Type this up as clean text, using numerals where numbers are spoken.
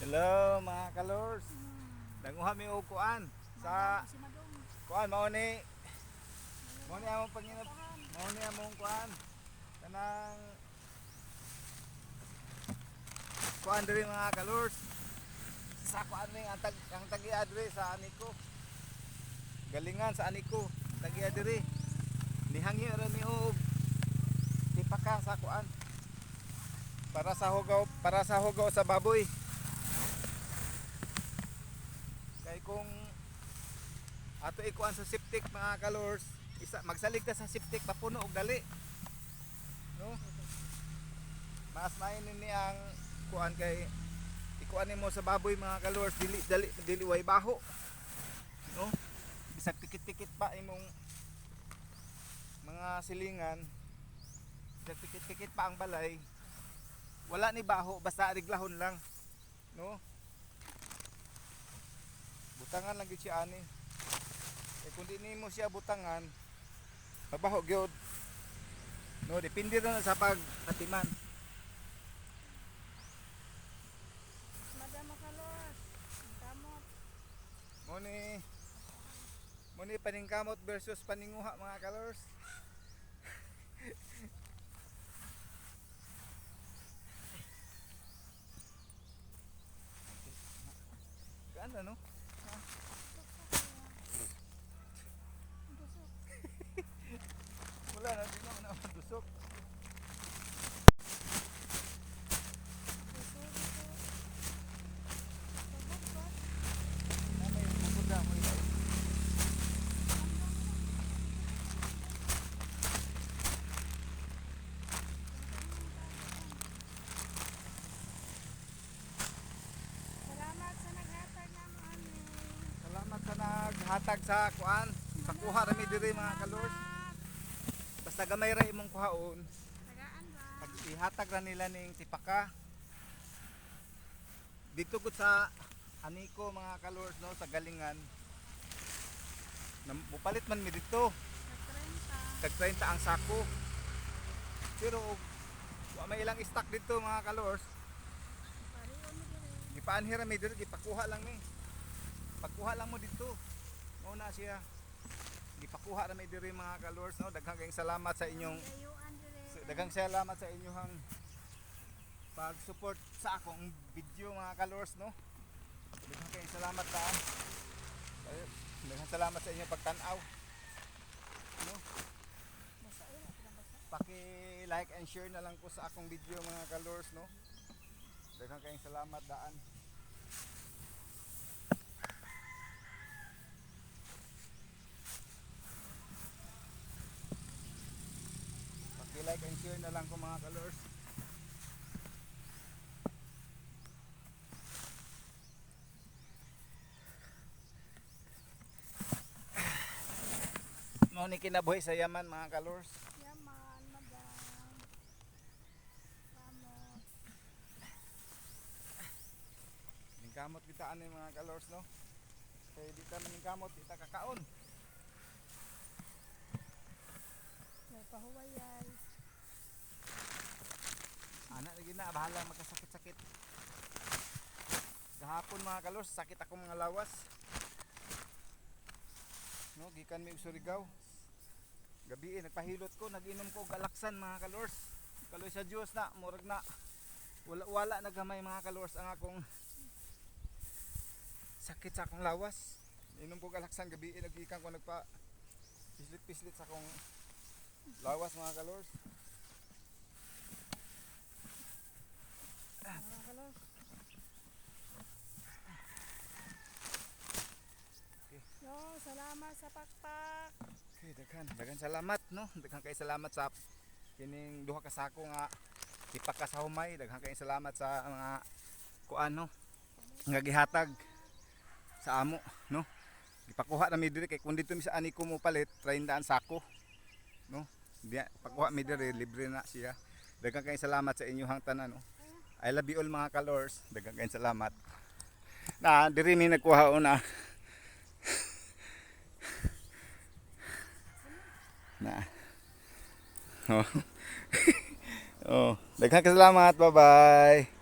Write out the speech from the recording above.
Hello mga kalors. Nanguha mi og kuan sa kuan mao ni among panginap mao ni among kuan kanang kuan diri mga kalors. Sa kuan ni ang tagiya diri sa aniko. Galingan sa aniko, tagiya diri. Nihangi ra mi og tipaka sa kuan para sa hugaw sa baboy. Kay kung ato ikuan sa septic mga kalors, magsalig ta sa septic papuno og dali, no? Mas mainin ni ang kuan kay ikuan nimo sa baboy mga kalors, dili way baho, no? Bisag tikit-tikit pa imong mga silingan, bisag tikit-tikit pa ang balay, wala ni baho basta riglahon lang, no? Butangan lang gyud siya ani. Eh kung di nimo siya butangan, mabaho gyud. No, depende na sa pag-atiman. Madam Makalos, kamot. Muni paningkamot versus paninguha mga kalors. Ganda no? Wala na, di naman ako dusok. Nanay, pupunta mo ito. Salamat sa naghatag ng ano. Salamat sa naghatag sa kuan. Pakuha rami diri mga kalors. Basta gamay ra imong kuhaon, Tagaan ba? pag ihatag ra nila ning tipaka. Dito gud sa aniko mga kalors no, sa galingan. Mupalit man mi dito. Sa 30. Tag 30 ang sako. Pero wa may ilang stock dito mga kalors. Pariyo mo dire. Gipaanhira mi dito, gipakuha lang ni. Pagkuha lang mo dito. Mao na siya. Gipakuha ra mi diri mga kalors no. Daghang kayong salamat sa inyong Layuan dire. daghang salamat sa inyong pag-support sa akong video mga kalors no. Daghang kayong salamat ta. Daghang salamat sa inyong pagtan-aw. No? Basa ay basa. Paki-like and share na lang ko sa akong video mga kalors no. Daghang kayong salamat daan. Paki-like and share na lang ko mga kalors. Mao ni kinabuhi sa yaman mga kalors. Yaman, madam. Kamot. Ningkamot kita ani mga kalors no. Kay di ta maningkamot, di ta kakaon. May pahuwayay. Ana lagi na bahala magkasakit-sakit. Gahapon mga kalors, sakit ako mga lawas. No, gikan mi og Surigao. Gabi nagpahilot ko, nag-inom ko og alaksan mga kalors. Kaloy sa Dios na, murag na wala nagamay mga kalors ang akong sakit sa akong lawas. Inom ko og alaksan gabi naggikan ko nagpa pislit-pislit sa akong lawas mga kalors. Mga Makalos. Yo, salamat sa pakpak. Okay, daghan salamat no. Daghan kay salamat sa kining duha ka sako nga tipaka sa humay. Daghan kay salamat sa mga kuan no nga gihatag sa amo no. Gipakuha na mi diri kay kun dito mi sa ani ko mo palit 30 ang sako no. Diya pakuha mi diri libre na siya. Daghan kay salamat sa inyong tanan no. I love you all mga kalors. Daghan kay salamat. Na diri mi nagkuha una. Na. Oh. Oh, daghang salamat. Bye-bye.